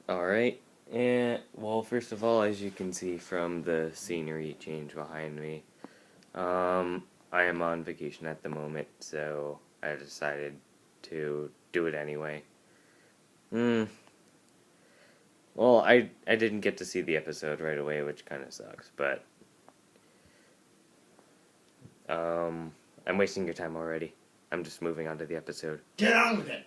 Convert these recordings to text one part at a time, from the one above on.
Alright, and well, first of all, as you can see from the scenery change behind me, I am on vacation at the moment, so I decided to do it anyway. Hmm, well, I didn't get to see the episode right away, which kind of sucks, but, I'm wasting your time already. I'm just moving on to the episode. Get on with it!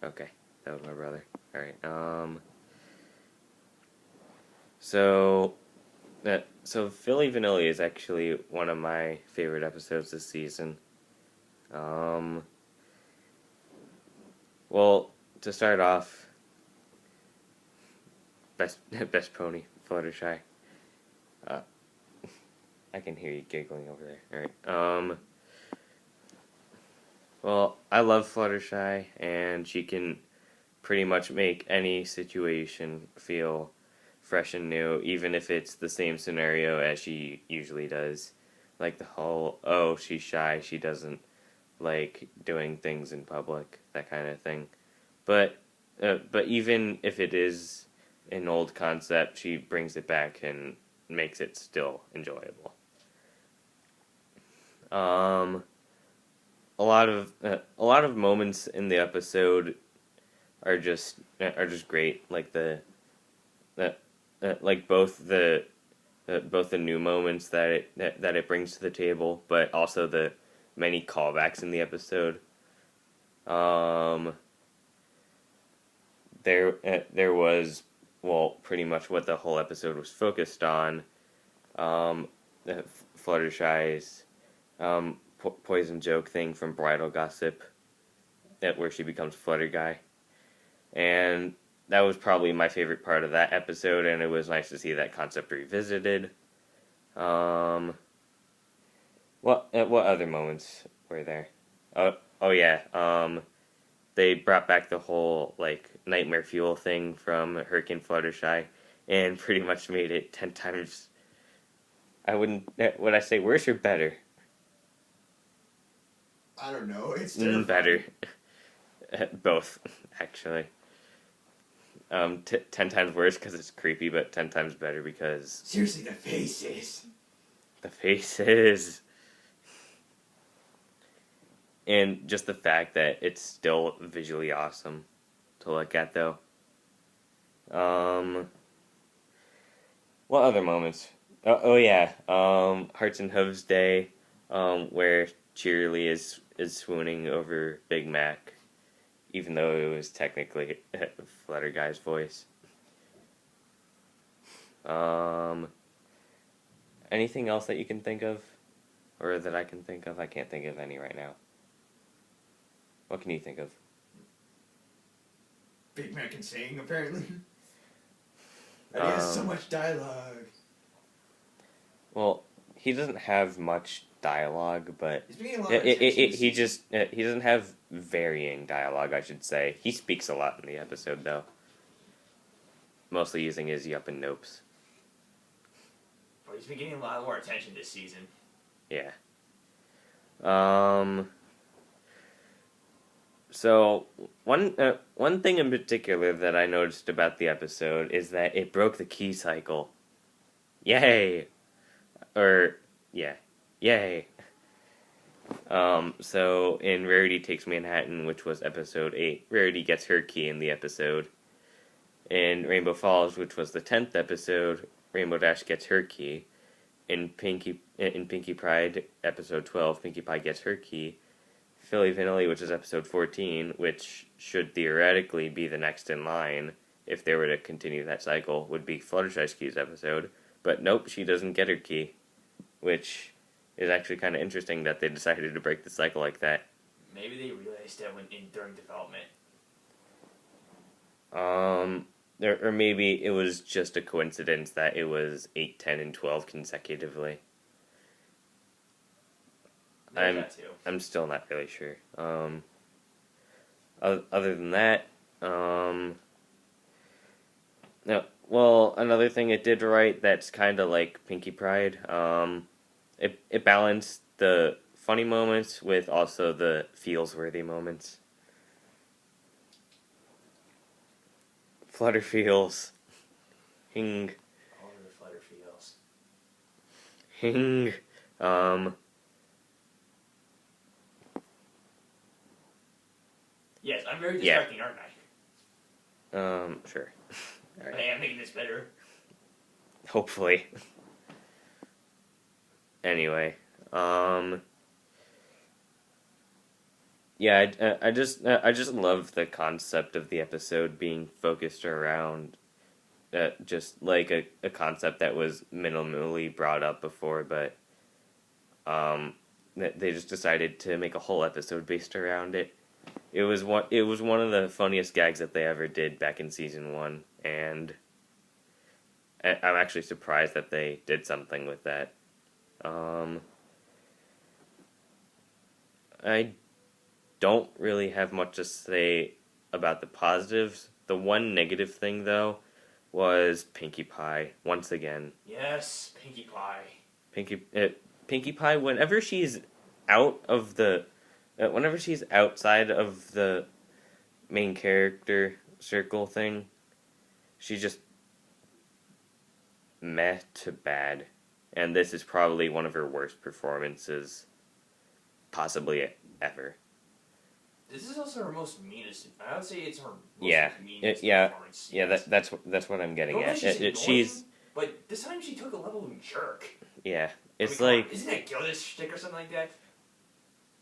Okay, that was my brother. Alright, so so Filli Vanilli is actually one of my favorite episodes this season. Um, well, to start off, best best pony, Fluttershy. Uh, I can hear you giggling over there. All right. Well, I love Fluttershy, and she can pretty much make any situation feel fresh and new, even if it's the same scenario as she usually does. Like the whole, oh, she's shy, she doesn't like doing things in public, that kind of thing. But even if it is an old concept, she brings it back and makes it still enjoyable. Um, a lot of moments in the episode are just great. Like uh, like both the new moments that it brings to the table, but also the many callbacks in the episode. Um, there was, well, pretty much what the whole episode was focused on. The Fluttershy's poison joke thing from Bridal Gossip, where she becomes Flutter Guy, and that was probably my favorite part of that episode, and it was nice to see that concept revisited. Um, what other moments were there? Oh yeah. They brought back the whole like nightmare fuel thing from Hurricane Fluttershy, and pretty much made it 10 times. I wouldn't. Would I say worse or better? I don't know, it's terrifying. Better. Both, actually. 10 times worse because it's creepy, but 10 times better because Seriously, the faces. the faces. And just the fact that it's still visually awesome to look at, though. Um, what other moments? Oh yeah, Hearts and Hooves Day, where Cheerly is swooning over Big Mac, even though it was technically Flutter Guy's voice. Um, anything else that you can think of, or that I can think of? I can't think of any right now. What can you think of? Big Mac can sing, apparently. And he has so much dialogue. Well, he doesn't have much dialogue, but He's being a lot of attention. he doesn't have varying dialogue, I should say. He speaks a lot in the episode, though. Mostly using his yup and nopes. But he's been getting a lot more attention this season. Yeah. So one thing in particular that I noticed about the episode is that it broke the key cycle. Yay! Or yeah, yay! So in Rarity Takes Manhattan, which was episode 8, Rarity gets her key in the episode. In Rainbow Falls, which was the 10th episode, Rainbow Dash gets her key. In Pinkie Pride, episode 12, Pinkie Pie gets her key. Filli Vanilli, which is episode 14, which should theoretically be the next in line if they were to continue that cycle, would be Fluttershy's Key's episode. But nope, she doesn't get her key, which is actually kind of interesting that they decided to break the cycle like that. Maybe they realized that during development. Or maybe it was just a coincidence that it was 8, 10, and 12 consecutively. I'm still not really sure. Other than that, no. Well, another thing it did right that's kind of like Pinkie Pride. It balanced the funny moments with also the feels worthy moments. Flutterfields. Hing. All of the Flutterfields. Hing. Yes, I'm very distracting, aren't I? Sure. All I right. am making this better. Hopefully. Anyway, yeah, I just love the concept of the episode being focused around just like a concept that was minimally brought up before, but they just decided to make a whole episode based around it. It was one of the funniest gags that they ever did back in season 1, and I'm actually surprised that they did something with that. I don't really have much to say about the positives. The one negative thing, though, was Pinkie Pie once again. Yes, Pinkie Pie. Pinkie Pie. Whenever she's out of the, whenever she's outside of the main character circle thing, she's just meh to bad, and this is probably one of her worst performances, possibly ever. This is also her most meanest. I would say it's her most performance. meanest performance. Yeah. That's what I'm getting at. She's but this time she took a level of jerk. Yeah, it's like, isn't that Gilda's shtick or something like that?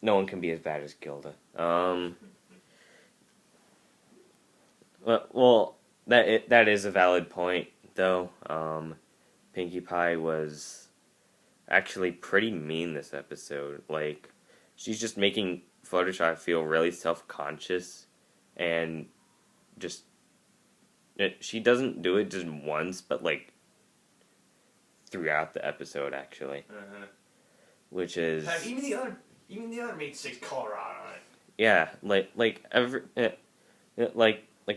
No one can be as bad as Gilda. Well, that is a valid point, though. Pinkie Pie was actually pretty mean this episode. Like, she's just making Fluttershy feel really self-conscious, and just she doesn't do it just once, but like throughout the episode, actually. Which is even the other made 6 color out on it. Yeah, like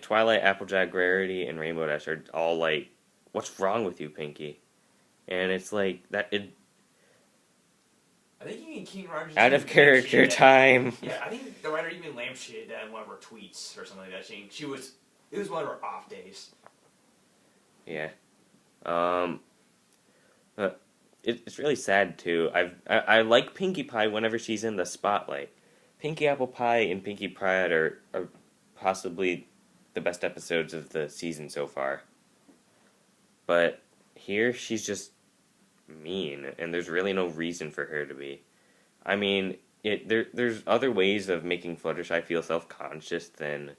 Twilight, Applejack, Rarity, and Rainbow Dash are all like, "What's wrong with you, Pinkie?" And it's like that. I think even King Rogers out of character time. Yeah, I think the writer even lampshaded that in one of her tweets or something like that. Saying it was one of her off days. Yeah, it's really sad too. I like Pinkie Pie whenever she's in the spotlight. Pinkie Apple Pie and Pinkie Pride are possibly the best episodes of the season so far. But here she's just mean, and there's really no reason for her to be. I mean, there's other ways of making Fluttershy feel self-conscious than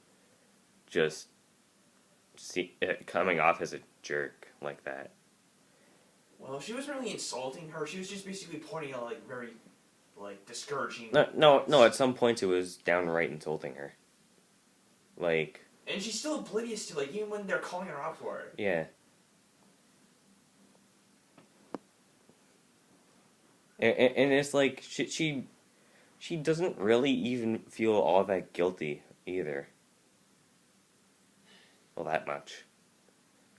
just coming off as a jerk like that. Well, she wasn't really insulting her. She was just basically pointing out like very discouraging. No. At some points it was downright insulting her. Like. And she's still oblivious to even when they're calling her out for it. Yeah. And it's like she doesn't really even feel all that guilty either. Well, that much.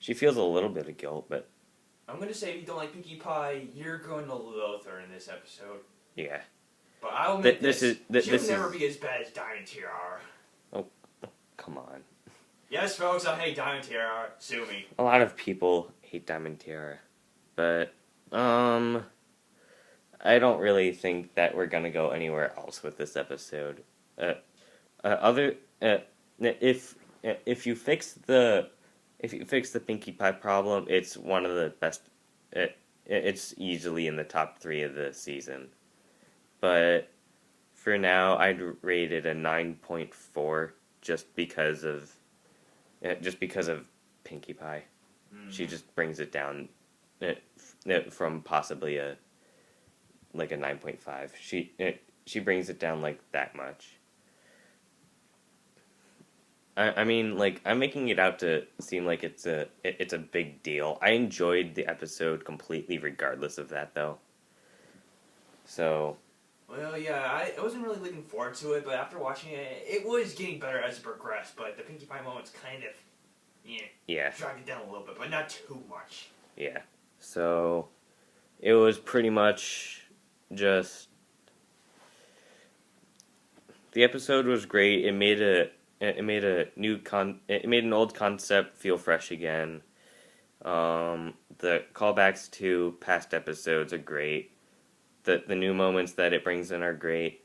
She feels a little bit of guilt, but I'm gonna say if you don't like Pinkie Pie, you're going to loathe her in this episode. Yeah. But I'll admit she'll never be be as bad as Diamond Tiara. Oh, come on. Yes, folks, I hate Diamond Tiara. Sue me. A lot of people hate Diamond Tiara, but I don't really think that we're gonna go anywhere else with this episode. If you fix the Pinkie Pie problem, it's one of the best. It's easily in the top 3 of the season. But for now, I'd rate it a 9.4 just because of Pinkie Pie. She just brings it down from possibly a 9.5. She brings it down like that much. I mean, I'm making it out to seem like it's a big deal. I enjoyed the episode completely regardless of that, though. So. Well, yeah, I wasn't really looking forward to it, but after watching it, it was getting better as it progressed, but the Pinkie Pie moments kind of, dragged it down a little bit, but not too much. Yeah. So, it was pretty much just. The episode was great. It made it made it made an old concept feel fresh again. The callbacks to past episodes are great. The new moments that it brings in are great.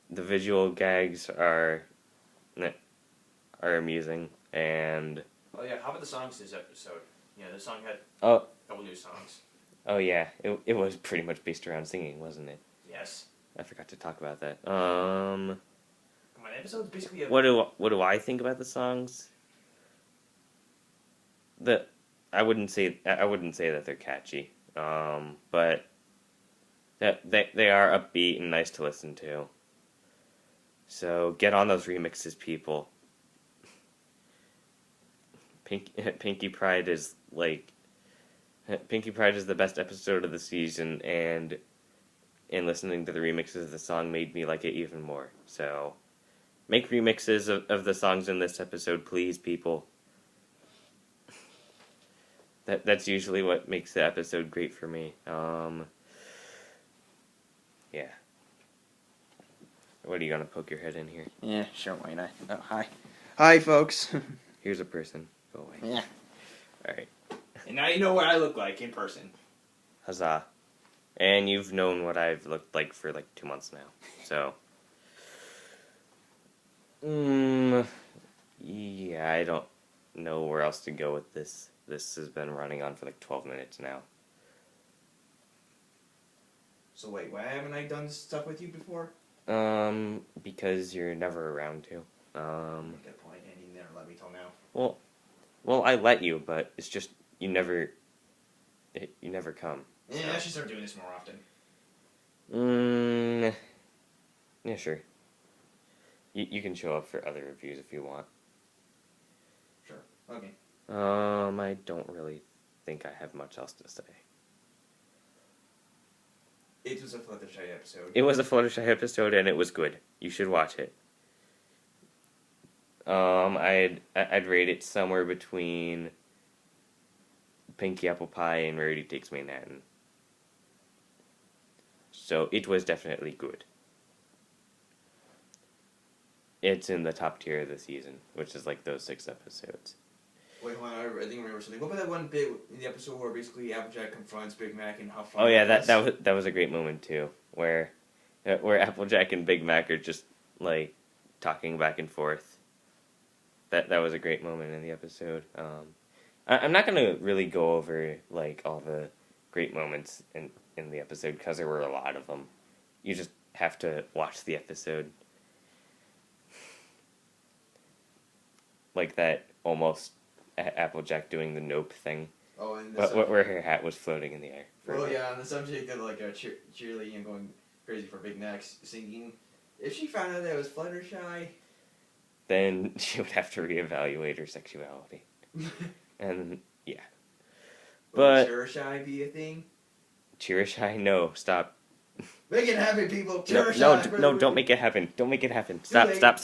The visual gags are amusing, and oh yeah, how about the songs this episode? Yeah, the song had a couple new songs. Oh yeah, it was pretty much based around singing, wasn't it? Yes. I forgot to talk about that. Come on, episode's basically what do I think about the songs? I wouldn't say that they're catchy. But that they are upbeat and nice to listen to. So get on those remixes, people. Pinkie Pride is the best episode of the season, and listening to the remixes of the song made me like it even more. So make remixes of the songs in this episode, please, people. That's usually what makes the episode great for me. Yeah. What, are you gonna poke your head in here? Yeah, sure, why not? Oh, hi. Hi, folks. Here's a person. Go away. Yeah. Alright. And now you know what I look like in person. Huzzah. And you've known what I've looked like for 2 months now. So. Yeah, I don't know where else to go with this. This has been running on for 12 minutes now. So wait, why haven't I done stuff with you before? Because you're never around to. Good point, and you never let me till now. Well, I let you, but it's just you never come. Yeah, I should start doing this more often. Yeah, sure. You can show up for other reviews if you want. Sure. Okay. I don't really think I have much else to say. It was a Fluttershy episode. It was a Fluttershy episode, and it was good. You should watch it. I'd rate it somewhere between Pinkie Apple Pie and Rarity Takes Manhattan. So it was definitely good. It's in the top tier of the season, which is those 6 episodes. Wait, hold on, I think I remember something. What about that one bit in the episode where basically Applejack confronts Big Mac and how fun? Oh yeah, that was a great moment too, where Applejack and Big Mac are just talking back and forth. That was a great moment in the episode. I'm not gonna really go over all the great moments in the episode because there were a lot of them. You just have to watch the episode. Like that almost Applejack doing the nope thing. Oh, and where her hat was floating in the air. Well, yeah, on the subject of cheerleading going crazy for Big Mac's singing, if she found out that it was Fluttershy, then she would have to reevaluate her sexuality. And yeah, but would Cheershy be a thing? Cheershy, no, stop. Make it happen, people. No, don't make it happen. Don't make it happen. Stop.